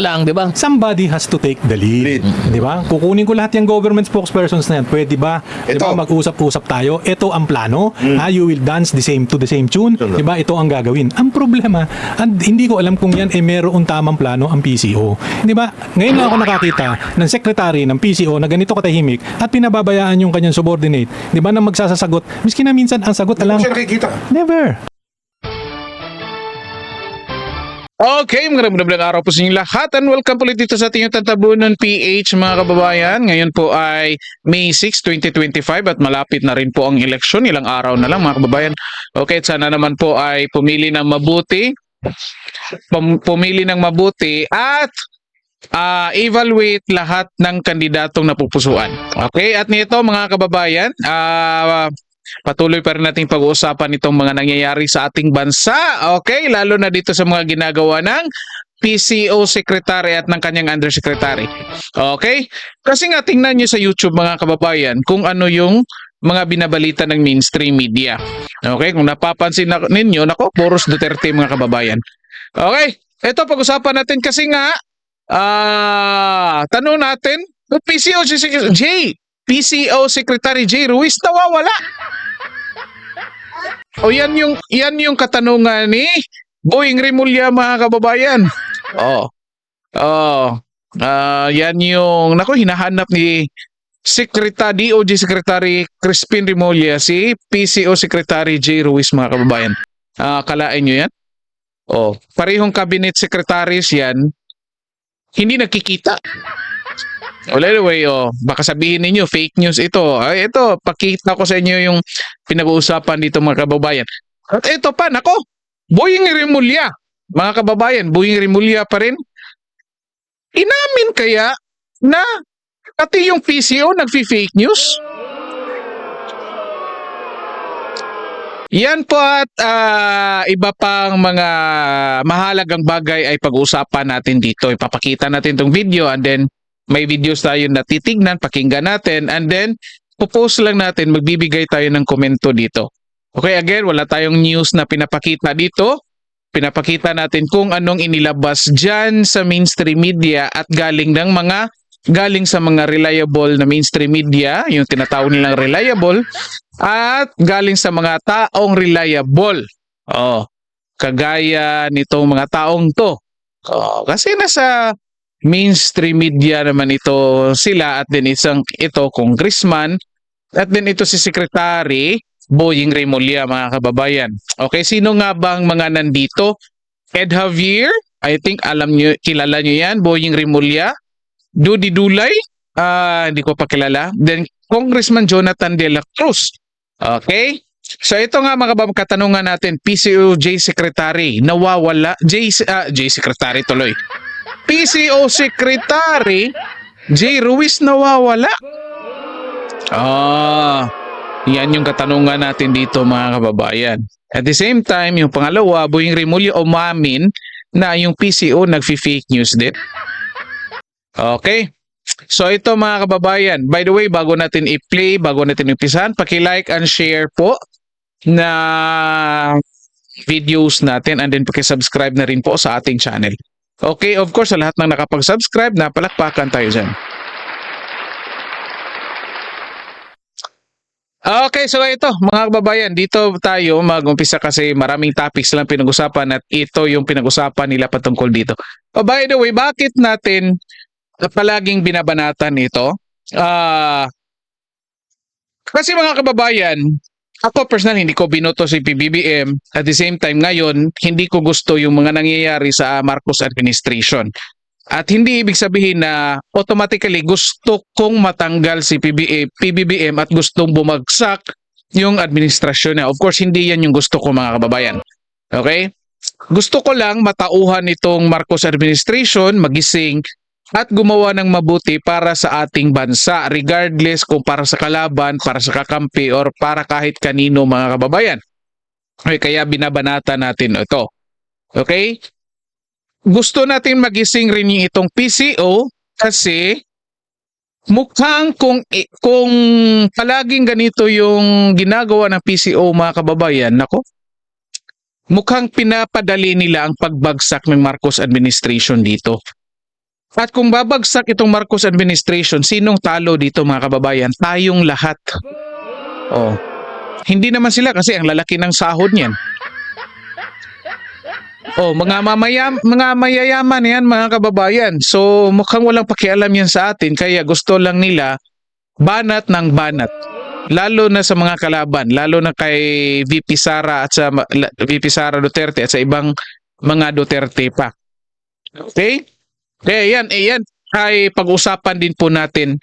lang, di ba? Somebody has to take the lead. Di ba? Kukunin ko lahat yung government spokespersons na yan. Pwede ba? Di ba? Ito. Mag-usap-usap tayo. Ito ang plano. You will dance to the same tune. Di ba? Ito ang gagawin. Ang problema, hindi ko alam kung yan mayroong tamang plano ang PCO. Di ba? Ngayon lang ako nakakita ng secretary ng PCO na ganito katahimik at pinababayaan yung kanyang subordinate. Di ba? Na magsasagot. Miski na minsan ang sagot Hindi lang. ko siya nakikita. Never. Okay, magandang araw po sa inyo lahat and welcome po ulit dito sa ating Tantabunan PH mga kababayan. Ngayon po ay May 6, 2025 at malapit na rin po ang eleksyon. Ilang araw na lang mga kababayan. Okay, sana naman po ay pumili ng mabuti. Pumili ng mabuti at evaluate lahat ng kandidatong napupusuan. Okay, at nito mga kababayan, patuloy pa rin nating pag-uusapan itong mga nangyayari sa ating bansa. Okay, lalo na dito sa mga ginagawa ng PCO Secretary at ng kanyang Undersecretary. Okay? Kasi nga tingnan nyo sa YouTube mga kababayan kung ano yung mga binabalita ng mainstream media. Okay? Kung napapansin ninyo, nako, puros Duterte mga kababayan. Okay? Ito pag-usapan natin kasi nga tanong natin, PCO Secretary J. Ruiz nawawala. O yan yung katanungan ni Boying Rimulya mga kababayan. Yan yung hinahanap ni DOJ Secretary Crispin Rimulya, si PCO Secretary J. Ruiz mga kababayan. Kalain nyo yan? Parehong cabinet secretaries yan, hindi nagkikita. Well, anyway, baka sabihin ninyo, fake news ito. Ito, pakita ko sa inyo yung pinag-uusapan dito mga kababayan. At ito pa, nako, Boying Rimulya. Mga kababayan, Boying Rimulya pa rin. Inamin kaya na pati yung PCO nagfi-fake news? Yan po at iba pang mga mahalagang bagay ay pag-uusapan natin dito. Ipapakita natin tong video and then may videos tayo na titignan, pakinggan natin, and then pupost lang natin, magbibigay tayo ng komento dito. Okay, again, wala tayong news na pinapakita dito. Pinapakita natin kung anong inilabas dyan sa mainstream media at galing sa mga reliable na mainstream media, yung tinatawag nilang reliable, at galing sa mga taong reliable. Kagaya nitong mga taong to. Kasi nasa mainstream media naman ito sila at din ito congressman at din ito si Secretary Boying Rimulya mga kababayan. Okay, sino nga bang mga nandito? Ed Javier, I think kilala nyo yan, Boying Rimulya. Dudy Dulay, hindi ko pa kilala. Then Congressman Jonathan De La Cruz. Okay? So ito nga mga katanungan natin, PCOJ Secretary nawawala, J Secretary tuloy. PCO Secretary J. Ruiz nawawala. Yan yung katanungan natin dito mga kababayan. At the same time, yung pangalawa, Boying Rimulya umamin na yung PCO nagfi-fake news din. Okay. So ito mga kababayan, by the way, bago natin i-play, bago natin umpisahan, paki-like and share po na videos natin and then paki-subscribe na rin po sa ating channel. Okay, of course, sa lahat ng nakapag-subscribe, napalakpakan tayo dyan. Okay, so ito, mga kababayan, dito tayo mag-umpisa kasi maraming topics lang pinag-usapan at ito yung pinag-usapan nila patungkol dito. By the way, bakit natin palaging binabanatan ito? Kasi mga kababayan, ako personal hindi ko binoto si PBBM, at the same time ngayon hindi ko gusto yung mga nangyayari sa Marcos administration. At hindi ibig sabihin na automatically gusto kong matanggal si PBBM at gustong bumagsak yung administrasyon niya. Of course hindi yan yung gusto ko mga kababayan. Okay? Gusto ko lang matauhan itong Marcos administration, magising at gumawa ng mabuti para sa ating bansa, regardless kung para sa kalaban, para sa kakampi, or para kahit kanino mga kababayan. Okay, kaya binabanata natin ito. Okay? Gusto natin magising rin yung itong PCO kasi mukhang kung palaging ganito yung ginagawa ng PCO mga kababayan, nako, mukhang pinapadali nila ang pagbagsak ng Marcos administration dito. At kung babagsak itong Marcos administration, sinong talo dito mga kababayan? Tayong lahat. Oh. Hindi naman sila kasi ang lalaki ng sahod niyan. Oh, mga mayayaman yan mga kababayan. So mukhang walang pakialam yan sa atin kaya gusto lang nila banat ng banat. Lalo na sa mga kalaban, lalo na kay VP Sara at sa VP Sara Duterte at sa ibang mga Duterte pa. Okay? Kaya yan ay pag-usapan din po natin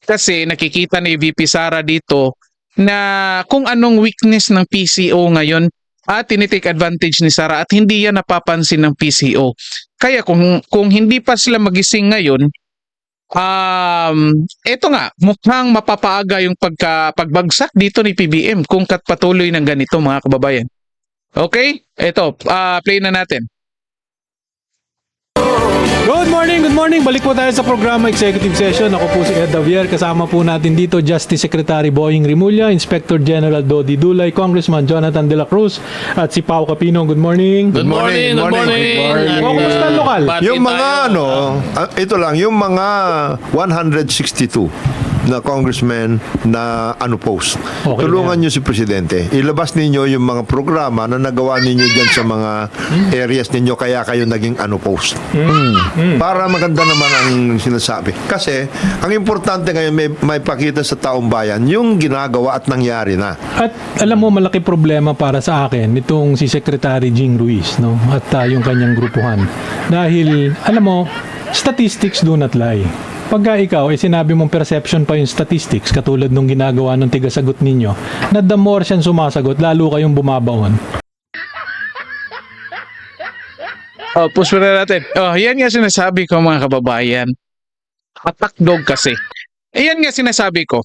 kasi nakikita ni VP Sara dito na kung anong weakness ng PCO ngayon at tinitake advantage ni Sara at hindi yan napapansin ng PCO. Kaya kung hindi pa sila magising ngayon, eto nga, mukhang mapapaaga yung pagbagsak dito ni PBM kung patuloy ng ganito mga kababayan. Okay? Eto, play na natin. Good morning. Balik po tayo sa programa Executive Session. Ako po si Ed Davier. Kasama po natin dito Justice Secretary Boying Rimulya, Inspector General Dodi Dulay, Congressman Jonathan De La Cruz, at si Pao Capino. Good morning. Good morning. Kumusta ang lokal? Yung mga ito lang, yung mga 162 na congressmen na post. Okay Tulungan niyo si Presidente. Ilabas ninyo yung mga programa na nagawa ninyo dyan sa mga areas ninyo kaya kayo naging post. Para maganda naman ang sinasabi. Kasi, ang importante ngayon may pakita sa taong bayan yung ginagawa at nangyari na. At alam mo, malaki problema para sa akin itong si Secretary Jing Ruiz, no? At yung kanyang grupuhan. Dahil, alam mo, statistics do not lie. Pagka ikaw, sinabi mong perception pa yung statistics, katulad nung ginagawa ng tigasagot ninyo, na the more siyang sumasagot, lalo kayong bumabaon. Oh, push na natin. Oh, yan nga sinasabi ko mga kababayan. Attack dog kasi. Yan nga sinasabi ko.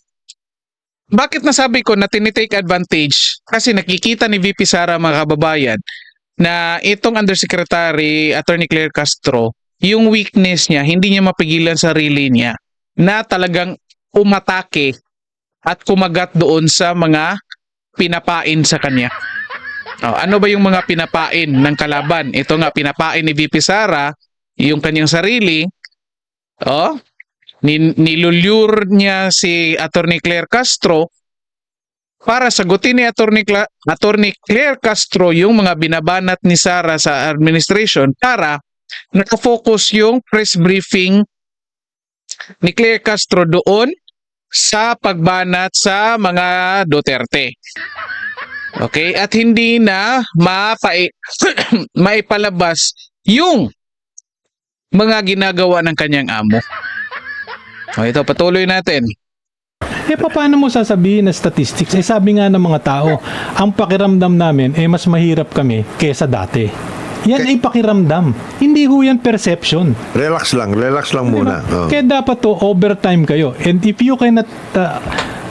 Bakit nasabi ko na tinitake advantage? Kasi nakikita ni VP Sara mga kababayan na itong Undersecretary Attorney Claire Castro, yung weakness niya, hindi niya mapigilan sarili niya na talagang umatake at kumagat doon sa mga pinapain sa kanya. Oh, ano ba yung mga pinapain ng kalaban? Ito nga, pinapain ni VP Sara, yung kanyang sarili. Oh, nilulure niya si Attorney Claire Castro para sagutin ni Attorney Claire Castro yung mga binabanat ni Sara sa administration para nakafocus yung press briefing ni Claire Castro doon sa pagbanat sa mga Duterte. Okay? At hindi na maipalabas yung mga ginagawa ng kanyang amo. O ito, patuloy natin. Paano mo sasabihin na statistics? Sabi nga ng mga tao, ang pakiramdam namin, mas mahirap kami kesa dati. Yan ay pakiramdam. Hindi ho yan perception. Relax lang muna. Oh. Kaya dapat to overtime kayo. And if you cannot,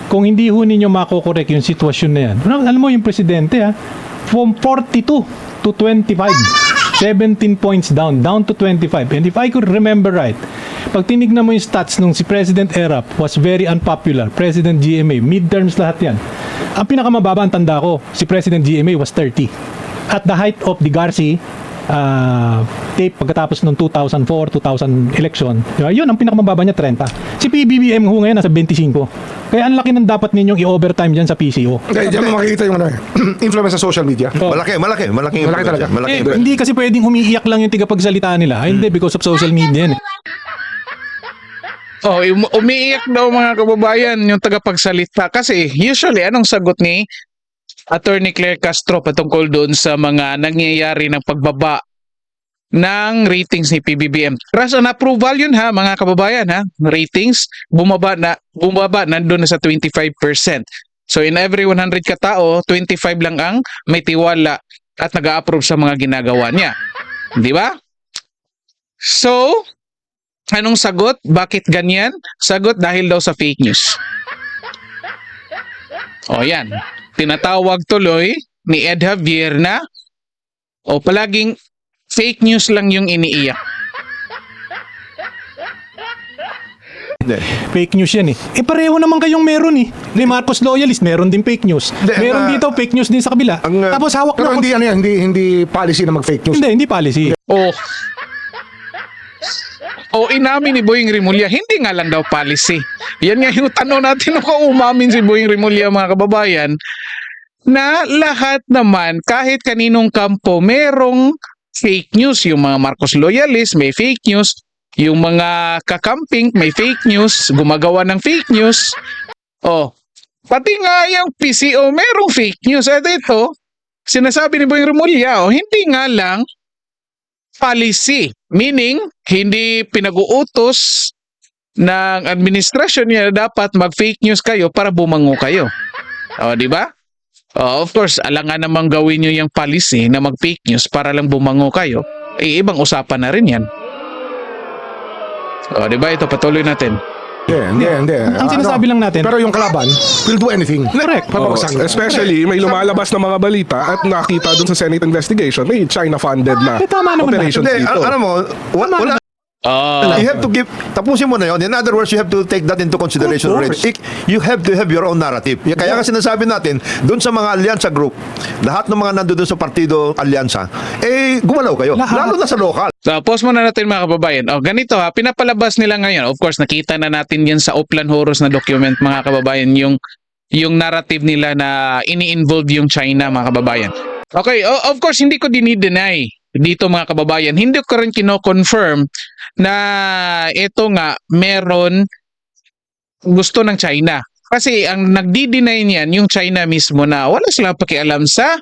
kung hindi ho ninyo makokorek yung sitwasyon na yan, alam mo yung presidente from 42 to 25, 17 points down to 25. And if I could remember right, pag tinignan mo yung stats nung si President Erap was very unpopular, President GMA, midterms lahat yan. Ang pinakamababa ang tanda ko, si President GMA was 30. At the height of the Garci tape pagkatapos ng 2004-2000 election, yun ang pinakamababa niya, 30. Si PBBM ho ngayon nasa 25. Kaya ang laki ng dapat ninyong i-overtime dyan sa PCO. Dahil diyan mo makikita yung influence sa social media. Malaki talaga. Hindi kasi pwedeng umiiyak lang yung tigapagsalita nila. Hindi, because of social media. Oh, umiiyak daw mga kababayan yung tagapagsalita kasi usually anong sagot ni Attorney Claire Castro patungkol doon sa mga nangyayari ng pagbaba ng ratings ni PBBM. Trust on approval yun mga kababayan Ratings bumaba nandun na sa 25%. So in every 100 katao, 25 lang ang may tiwala at nag-a-approve sa mga ginagawa niya. Di ba? So, anong sagot? Bakit ganyan? Sagot dahil daw sa fake news. O yan. Tinatawag tuloy ni Ed Javier na palaging fake news lang yung iniiyak. Fake news yan pareho naman kayong meron Ni Marcos loyalist, meron din fake news. Meron dito fake news din sa kabila. Tapos hawak Pero na hindi policy na mag-fake news. Hindi policy. O inamin ni Boying Rimulya, hindi nga lang daw policy. Yan nga yung tanong natin kung umamin si Boying Rimulya, mga kababayan, na lahat naman, kahit kaninong kampo, merong fake news. Yung mga Marcos loyalist, may fake news. Yung mga kakamping, may fake news. Gumagawa ng fake news. Oh, pati nga yung PCO, merong fake news. At ito, sinasabi ni Boying Rimulya, hindi nga lang policy. Meaning, hindi pinag-uutos ng administrasyon niya na dapat mag-fake news kayo para bumango kayo. O, di ba? Of course, alangan namang gawin nyo yung policy na mag-fake news para lang bumango kayo. Ibang usapan na rin yan. O, di ba? Ito, patuloy natin. Hindi. Ang sinasabi lang natin- Pero yung kalaban will do anything. Correct. Papabagsak nila. Especially, may lumalabas na mga balita at nakita dun sa Senate investigation, may China-funded na Tama naman operations Hindi, dito. alam mo, wala. You have to give, tapusin mo na yun. In other words, you have to take that into consideration Of already. course. You have to have your own narrative. Kaya nga sinasabi natin, doon sa mga alyansa group, lahat ng mga nandoon sa partido alyansa, gumalaw kayo. Lahat. Lalo na sa local. So, pause muna natin mga kababayan. Ganito pinapalabas nila ngayon. Of course, nakita na natin yan sa Oplan Horus na document, mga kababayan, yung narrative nila na ini-involve yung China, mga kababayan. Okay, of course, hindi ko dinideny dito, mga kababayan. Hindi ko rin kino-confirm na ito nga meron gusto ng China. Kasi ang nagdi-deny niyan yung China mismo na wala silang pakialam sa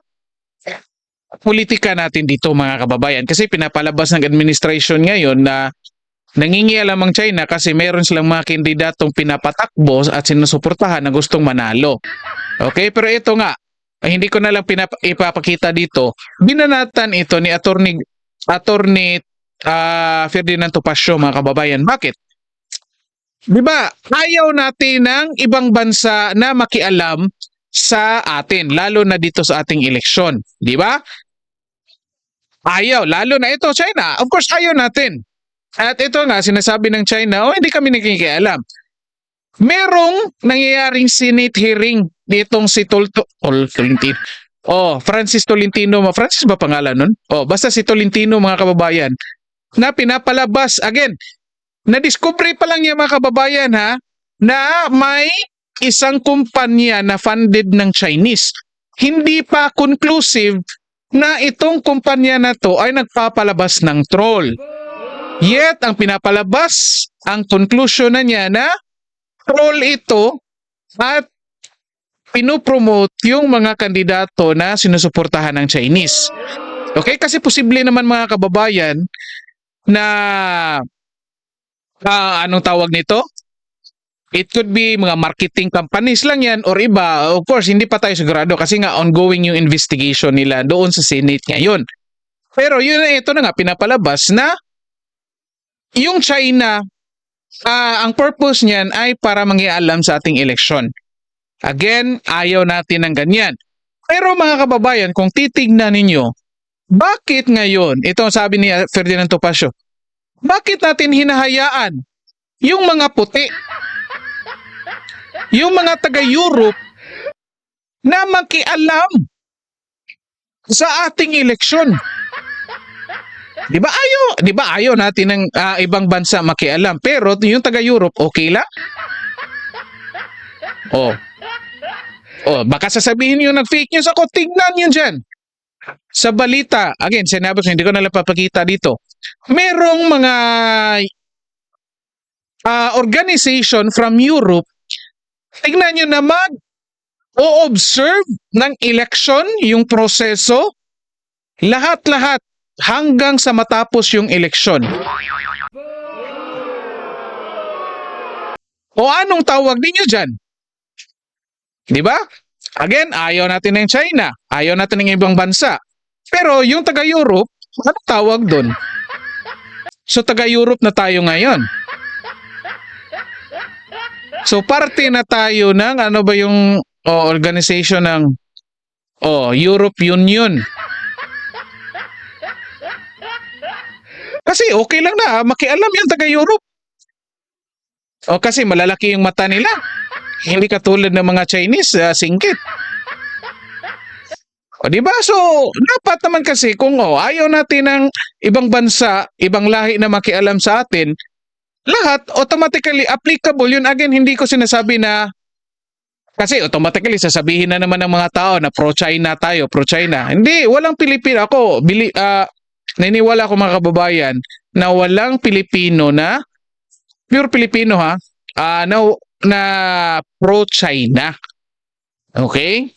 politika natin dito, mga kababayan. Kasi pinapalabas ng administration ngayon na nangingialam ang China kasi meron silang mga kandidatong pinapatakbo at sinusuportahan na gustong manalo. Okay, pero ito nga, hindi ko na lang ipapakita dito. Binanatan ito ni Attorney Ferdinand Topacio, mga kababayan. Bakit? Di ba? Ayaw natin ng ibang bansa na makialam sa atin, lalo na dito sa ating eleksyon. Di ba? Ayaw, lalo na ito, China. Of course, ayaw natin. At ito nga, sinasabi ng China, hindi kami nakikialam. Merong nangyayaring Senate hearing ditong si Tolentino. Francis Tolentino. Francis ba pangalan nun? Basta si Tolentino, mga kababayan, na pinapalabas, again, na-discovery pa lang niya, mga kababayan, na may isang kumpanya na funded ng Chinese. Hindi pa conclusive na itong kumpanya na to ay nagpapalabas ng troll. Yet, ang pinapalabas, ang conclusion na niya na troll ito at pinopromote yung mga kandidato na sinusuportahan ng Chinese. Okay? Kasi posible naman, mga kababayan, na anong tawag nito? It could be mga marketing companies lang yan or iba. Of course, hindi pa tayo sigurado kasi nga ongoing yung investigation nila doon sa Senate ngayon. Pero ito na nga, pinapalabas na yung China, ang purpose niyan ay para mangialam sa ating eleksyon. Again, ayaw natin ng ganyan. Pero mga kababayan, kung titignan ninyo, bakit ngayon, ito sabi ni Ferdinand Topacio, bakit natin hinahayaan yung mga puti, yung mga taga-Europe na makialam sa ating eleksyon? Di ba ayaw natin ng ibang bansa makialam, pero yung taga-Europe okay lang? Baka sasabihin niyo nag-fake news ako, tignan niyo dyan. Sa balita, again, sinabi ko, hindi ko nalang papakita dito. Merong mga organization from Europe, tignan niyo na o-observe ng election, yung proseso, lahat-lahat, hanggang sa matapos yung eleksyon. Anong tawag ninyo dyan? Di ba? Again, ayaw natin ng China, ayaw natin ng ibang bansa. Pero yung taga-Europe, ano tawag doon? So taga-Europe na tayo ngayon. So parte na tayo ng ano ba yung organization ng Europe Union. Kasi okay lang na makialam yung taga-Europe. Kasi malalaki yung mata nila. Hindi katulad ng mga Chinese, singkit. Diba? So, dapat naman kasi kung ayaw natin ng ibang bansa, ibang lahi na makialam sa atin, lahat automatically applicable. Yun again, hindi ko sinasabi na kasi automatically sasabihin na naman ng mga tao na pro-China tayo, pro-China. Hindi, walang Pilipino. Ako, naniniwala ako mga kababayan na walang Pilipino na pure Pilipino na pro-China. Okay?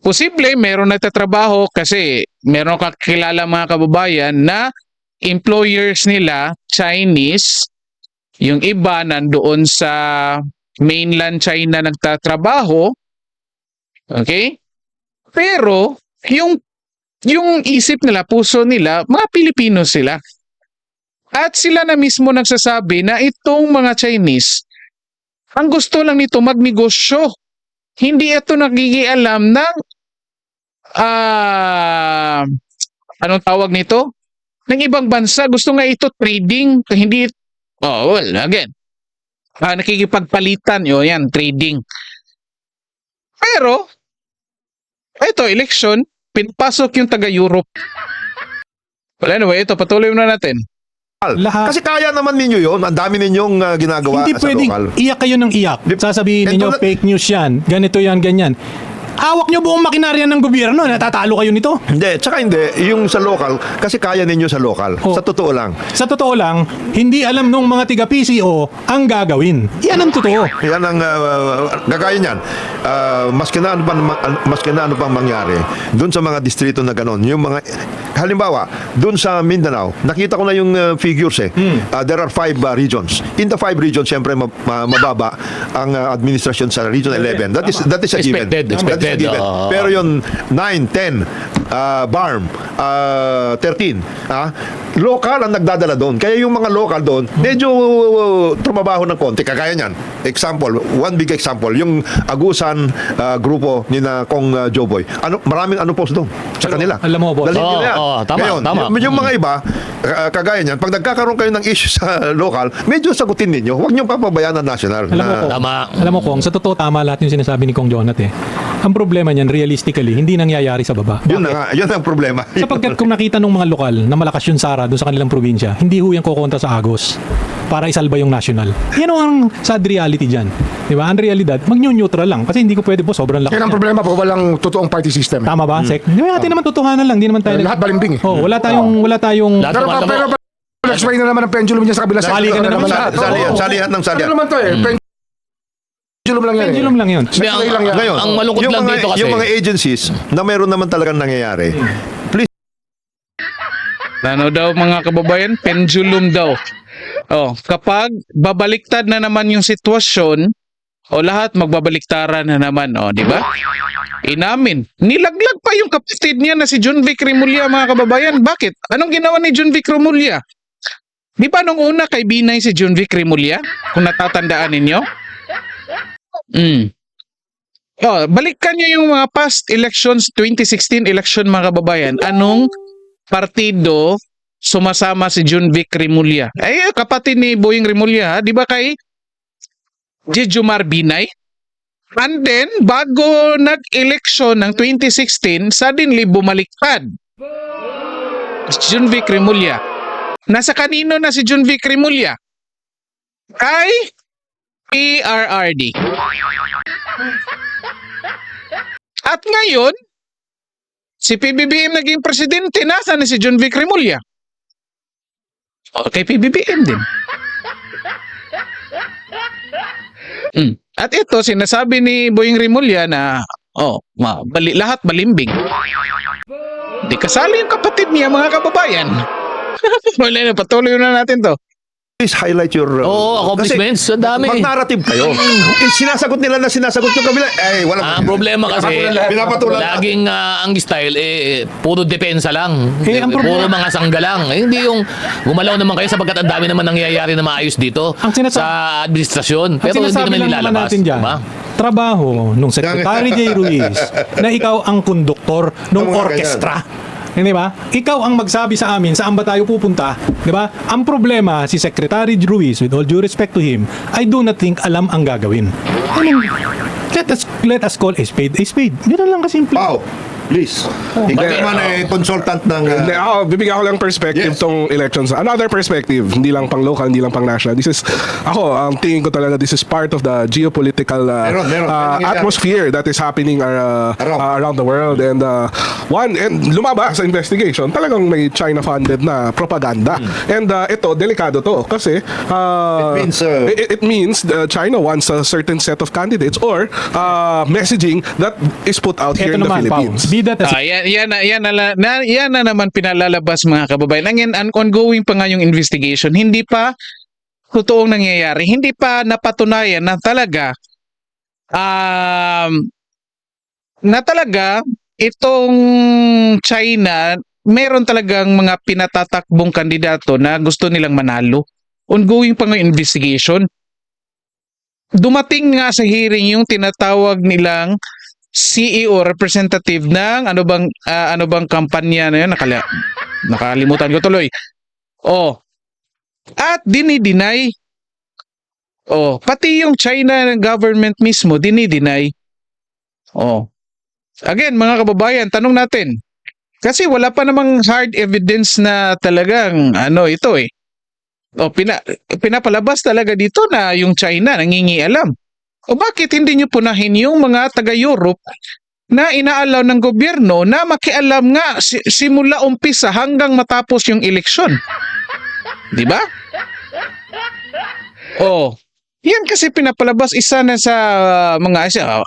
Posible meron nagtatrabaho kasi meron kakilala mga kababayan na employers nila Chinese, yung iba nandoon sa mainland China nagtatrabaho. Okay? Pero yung isip nila, puso nila, mga Pilipino sila. At sila na mismo nagsasabi na itong mga Chinese, ang gusto lang nito magnegosyo. Hindi ito nagigialam ng anong tawag nito? Ng ibang bansa. Gusto nga ito trading. Hindi, again, nakikipagpalitan. Yan, trading. Pero, ito, election, pinapasok yung taga-Europe. Well, anyway, ito, patuloy na natin. Lahat. Kasi kaya naman ninyo yon. Ang dami ninyong ginagawa Hindi sa pwedeng lokal. iyak kayo ng iyak. Sasabihin ninyo, fake news yan, ganito yan, ganyan. Hawak nyo buong makinarya ng gobyerno, natatalo kayo nito. Hindi, tsaka hindi. Yung sa lokal, kasi kaya ninyo sa lokal. Oh. Sa totoo lang. Sa totoo lang, hindi alam nung mga tiga-PCO ang gagawin. Yan ang totoo. Yan ang gagaya niyan. Maski na ano pang mangyari doon sa mga distrito na ganon. Yung mga halimbawa, doon sa Mindanao, nakita ko na yung figures eh. There are 5 regions. In the 5 regions, siyempre mababa ang administrasyon sa Region 11. That is a given. Expected, That is a given. oo. Pero yung 9, 10, BARM, 13, local ang nagdadala doon. Kaya yung mga local doon, medyo trumabaho ng konti. Kagaya niyan. Example, one big example, yung Agusan grupo ni na Kong Joboy. Maraming post doon sa kanila. Alam mo, boss. Dalhin nyo na yan. Tama, Ngayon, tama. yung mga iba, kagaya niyan, pag nagkakaroon kayo ng issue sa local, medyo sagutin ninyo. Huwag nyo papabayaan ang national. Alam mo, Kong, Tama. alam mo, Kong, sa totoo tama lahat yung sinasabi ni Kong Jonat eh. Ang problema niyan, realistically, hindi nangyayari sa baba. Yun na nga, yun ang problema. Sapagkat kung nakita ng mga lokal na malakas yung SARA doon sa kanilang probinsya, hindi ho yan kukontra sa Agos para isalba yung national. Yan ang sad reality dyan. Di ba? Ang realidad, mag-neutral lang. Kasi hindi ko pwede po, sobrang lakas. Yan ang problema pag walang totoong party system. Tama ba, Sek? Di ba natin naman totohanan lang. Di naman tayo... Lahat balimbing eh. Oh, wala tayong... Lahat Pero naman pero explain na naman ang pendulum niya sa kabila sa Sali ka na naman lahat. Salihan ng salihan. Ano naman to eh? Pendulum lang yan. Pendulum lang yun. Hindi, Explain lang yan. Ngayon, ang malungkot yung lang mga, dito kasi. yung mga agencies na meron naman talagang nangyayari, please, Ano daw mga kababayan? Pendulum daw. Kapag babaliktad na naman yung sitwasyon, lahat magbabaliktaran na naman, di ba? Inamin. Nilaglag pa yung kapatid niya na si John Vic Remulla, mga kababayan. Bakit? Anong ginawa ni John Vic Remulla? Di ba nung una kay Binay si John Vic Remulla? Kung natatandaan ninyo? Balikan niyo yung mga past elections, 2016 election, mga kababayan. Anong partido sumasama si John Vic Remulla? Ay, kapatid ni Boying Remulla, di ba kay Jejomar Binay? And then, bago nag-election ng 2016, suddenly bumaliktad si John Vic Remulla. Nasa kanino na si John Vic Remulla? Kay PRRD. At ngayon, si PBBM naging presidente, nasa na si John Vic Remulla? Kay PBBM din. At ito, sinasabi ni Boying Remulla na lahat balimbing. Di kasali yung kapatid niya, mga kababayan. Wala na, patuloy na natin to. please highlight your... accomplishments. Ang dami. Mag-narrative kayo. Sinasagot nila na sinasagot yung kabila. Ang problema kasi, Pinapatulan. laging ang style, puro depensa lang. Ang Puro mga sangga lang. Hindi yung gumalaw naman kayo sapagkat ang dami naman nangyayari na maayos dito Ang sinasa- sa administrasyon. Ang Pero hindi sinasabi naman lang naman nilalabas. natin dyan, Diba? trabaho nung Secretary J. Ruiz na ikaw ang konduktor nung Ang mga orkestra. Di ba? Ikaw ang magsabi sa amin saan ba tayo pupunta. Di ba? Ang problema si Secretary Ruiz, with all due respect to him, I do not think alam ang gagawin. I mean, let us call a spade a spade. Ganun lang kasimple. Wow. Please. Ikaw Bakit? naman consultant ng... Hindi, bibigyan ko lang perspective Yes. tong elections. Another perspective, hindi lang pang local, hindi lang pang national. This is, ang tingin ko talaga, this is part of the geopolitical Meron. atmosphere that is happening around the world. And lumabas sa investigation, talagang may China-funded na propaganda. And ito, delikado to. Kasi it means China wants a certain set of candidates or messaging that is put out here Ito in the naman, Pao, Philippines. be that as Yan na naman pinalalabas mga kababayan. Ang ongoing pa nga yung investigation. Hindi pa totoong nangyayari. Hindi pa napatunayan na talaga itong China meron talagang mga pinatatakbong kandidato na gusto nilang manalo. Ongoing pa nga yung investigation. Dumating nga sa hearing yung tinatawag nilang CEO representative ng ano bang kampanya na yun, nakalimutan ko tuloy. At dinideny. Pati yung China government mismo dinideny. Again, mga kababayan, tanong natin. Kasi wala pa namang hard evidence na talagang ito eh. Pinapalabas talaga dito na yung China nangingialam. O bakit hindi nyo punahin yung mga taga-Europe na inaalaw ng gobyerno na makialam nga simula umpisa hanggang matapos yung eleksyon? Di ba? Yan kasi pinapalabas isa na sa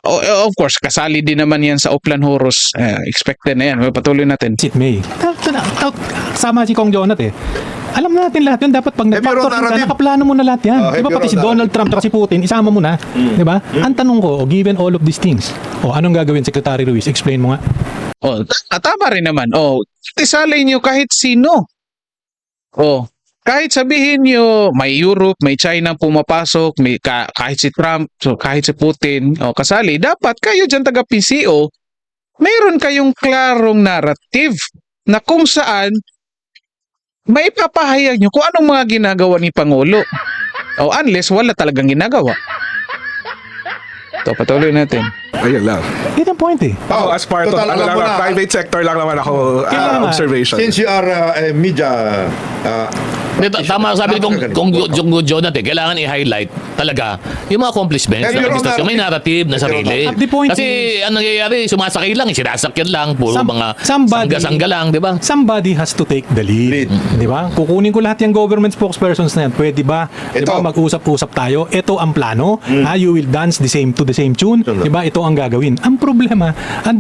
of course, kasali din naman yan sa Oplan Horus. Expected na yan. Patuloy natin. it may. Sama si Kong Jonat eh. Alam natin lahat yun. Dapat pag nag-factor ka, narrative. nakaplano mo na lahat yan. Oh, Di ba have pati your si own Donald Trump at si Putin, isama mo na. Di ba? Ang tanong ko, given all of these things, anong gagawin, Secretary Ruiz? Explain mo nga. Tama rin naman. Isalay nyo kahit sino. Kahit sabihin nyo, may Europe, may China pumapasok, kahit si Trump, kahit si Putin, kasali, dapat kayo dyan taga-PCO, mayroon kayong klarong narrative na kung saan may papahayag nyo kung anong mga ginagawa ni Pangulo. Unless wala talagang ginagawa. Patuloy natin. Ayun lang. Yun ang point eh. As part of total, alam mo na. private sector lang naman ako Kailangan. observation. Since you are a media... Tama sabi kong Jonathan, kailangan i-highlight talaga yung mga accomplishments And ng your own administrasyon. May narrative na sarili. At the point Kasi ang nangyayari, sumasakay lang, sinasakyan lang, puro mga somebody- sangga-sangga lang, di ba? Somebody has to take the lead. Di ba? Kukunin ko lahat yung government spokespersons na yan. Pwede ba? Di ba? Ito. Mag-usap-usap tayo. Ito ang plano. You will dance to the same tune. Di ba? Ito ang gagawin. Ang problema,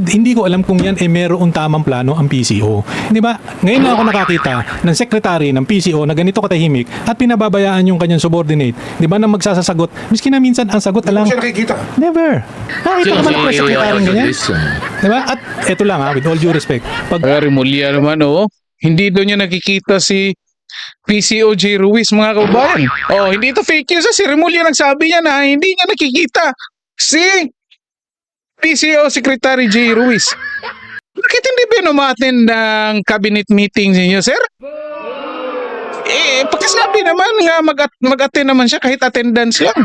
hindi ko alam kung yan mayroong tamang plano ang PCO. Di ba? Ngayon lang ako nakakita ng secretary ng PCO na ganito katahimik at pinababayaan yung kanyang subordinate. Di ba? Na magsasagot. Miski na minsan ang sagot Hindi lang. ko siya nakikita. Never. Nakita ko man ang press secretary ganyan. Di ba? At ito lang with all due respect. Pag Remulla naman hindi doon niya nakikita si PCOJ Ruiz, mga kababayan. Hindi ito fake news. Si Remulla nagsabi niya na hindi niya nakikita si PCO Secretary J. Ruiz. Bakit hindi ba umattend ng cabinet meetings ninyo, sir? Pagkasabi naman nga mag-attend naman siya kahit attendance lang.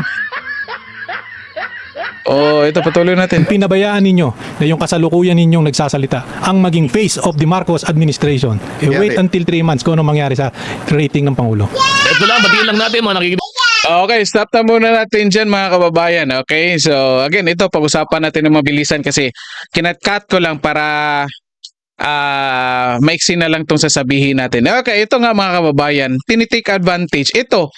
Ito patuloy natin. pinabayaan ninyo na yung kasalukuyan ninyong nagsasalita ang maging face of the Marcos administration. Wait until 3 months kung ano mangyari sa rating ng Pangulo. Ito lang, batiin lang natin mga nakikinig. Okay, stop na muna natin dyan mga kababayan. Okay, so again, ito pag-usapan natin ng mabilisan kasi kinat-cut ko lang para maiksi na lang itong sasabihin natin. Okay, ito nga mga kababayan, tinitake advantage. Ito,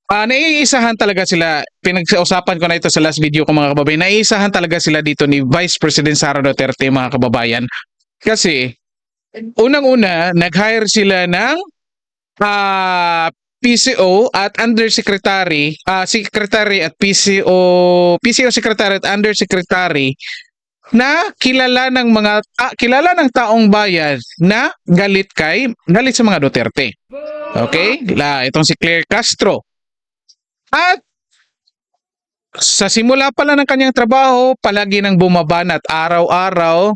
naiisahan talaga sila, pinag-usapan ko na ito sa last video ko mga kababayan, naiisahan talaga sila dito ni Vice President Sara Duterte mga kababayan. Kasi, unang-una, nag-hire sila ng PCO at Undersecretary, Secretary at PCO Secretary at Undersecretary na kilala ng taong bayan na galit sa mga Duterte. Okay? Itong si Claire Castro. At sa simula pa lang ng kanyang trabaho, palagi nang bumabanat araw-araw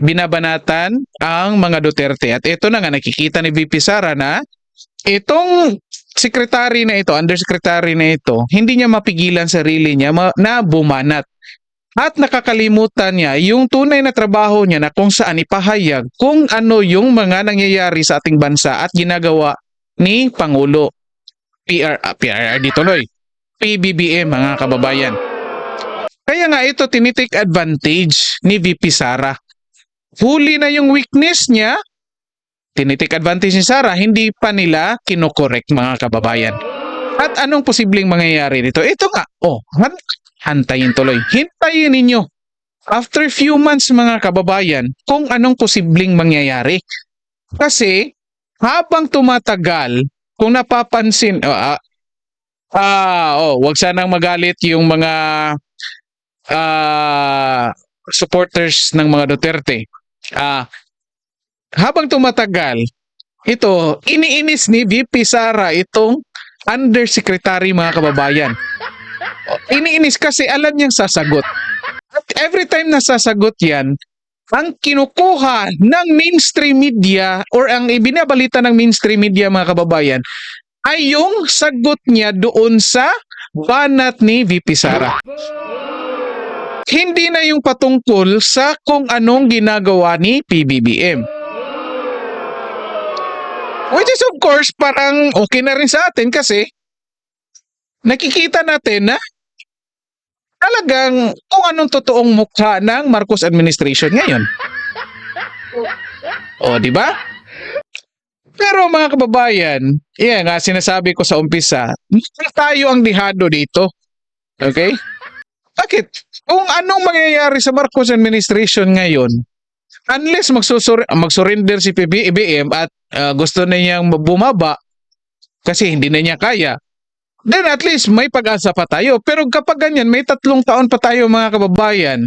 binabanatan ang mga Duterte. At ito na nga nakikita ni VP Sara na itong secretary na ito, undersecretary na ito, hindi niya mapigilan sarili niya na bumanat At nakakalimutan niya yung tunay na trabaho niya na kung saan ipahayag kung ano yung mga nangyayari sa ating bansa at ginagawa ni Pangulo. PRRD tuloy. PBBM mga kababayan. Kaya nga ito tinitik advantage ni VP Sara. Huli na yung weakness niya, tinitik advantage ni Sara, hindi pa nila kinokorek mga kababayan. At anong posibleng mangyayari dito? Ito nga, hantayin tuloy. Hintayin ninyo. After few months mga kababayan, kung anong posibleng mangyayari. Kasi, habang tumatagal, kung napapansin, wag sanang magalit yung mga supporters ng mga Duterte. Habang tumatagal, ito, iniinis ni VP Sara itong undersecretary mga kababayan. Iniinis kasi alam niyang sasagot. At every time na sasagot yan, ang kinukuha ng mainstream media or ang ibinabalita ng mainstream media mga kababayan ay yung sagot niya doon sa banat ni VP Sara. Hindi na yung patungkol sa kung anong ginagawa ni PBBM. Which is of course parang okay na rin sa atin kasi nakikita natin na talagang kung anong totoong mukha ng Marcos administration ngayon. O, di ba? Pero mga kababayan, yan nga sinasabi ko sa umpisa, tayo ang dihado dito. Okay? Bakit? Kung anong mangyayari sa Marcos administration ngayon, unless mag-surrender si PBBM at gusto na niyang bumaba kasi hindi na niya kaya, then at least may pag-asa pa tayo. Pero kapag ganyan, may 3 taon pa tayo mga kababayan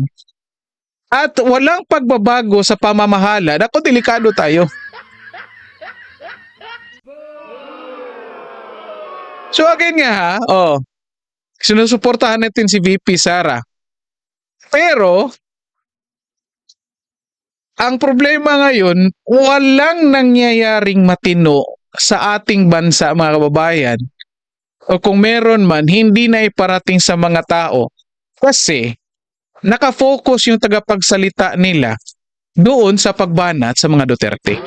at walang pagbabago sa pamamahala, naku, delikado tayo. So again nga sinusuportahan natin si VP Sara. Pero, ang problema ngayon, walang nangyayaring matino sa ating bansa mga kababayan. O kung meron man, hindi na iparating sa mga tao kasi nakafocus yung tagapagsalita nila doon sa pagbanat sa mga Duterte.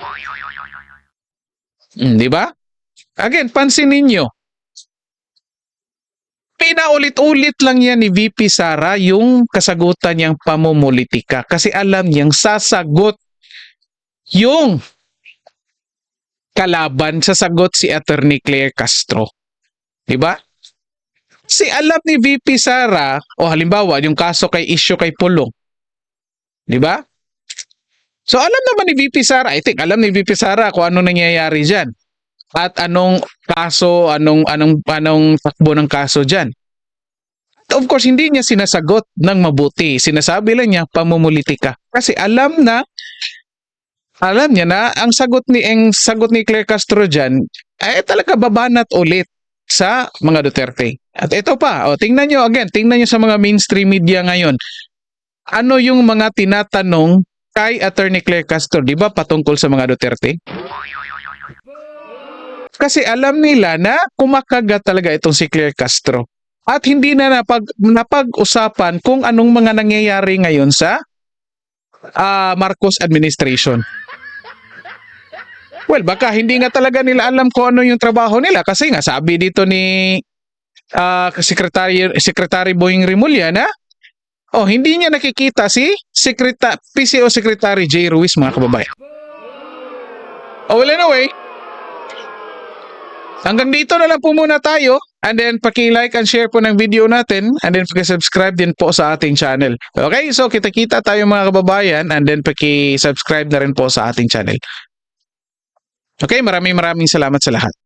Di ba? Again, pansinin ninyo. Pinaulit-ulit lang yan ni VP Sara yung kasagutan niyang pamumulitika kasi alam niyang sasagot yung kalaban, sasagot si Attorney Claire Castro. Diba? Kasi alam ni VP Sara, o halimbawa, yung kaso issue kay Pulong. Diba? So alam naman ni VP Sara, I think, alam ni VP Sara kung ano nangyayari dyan. At anong kaso, anong takbo ng kaso dyan. At of course, hindi niya sinasagot ng mabuti. Sinasabi lang niya, pamumulitika. Kasi alam niya na ang sagot ni Claire Castro dyan, ay talaga babanat ulit sa mga Duterte. At ito pa, tingnan nyo sa mga mainstream media ngayon. Ano yung mga tinatanong kay Attorney Claire Castro, di ba, patungkol sa mga Duterte? Kasi alam nila na kumakagat talaga itong si Claire Castro. At hindi na napag-usapan kung anong mga nangyayari ngayon sa Marcos administration. Well, baka hindi nga talaga nila alam kung ano yung trabaho nila kasi nga sabi dito ni Secretary Boying Rimulya na hindi niya nakikita si PCO Secretary J. Ruiz mga kababayan. Well, anyway, hanggang dito na lang po muna tayo. And then, paki-like and share po ng video natin. And then, paki-subscribe din po sa ating channel. Okay? So, kita-kita tayo mga kababayan. And then, paki-subscribe na rin po sa ating channel. Okay? Maraming salamat sa lahat.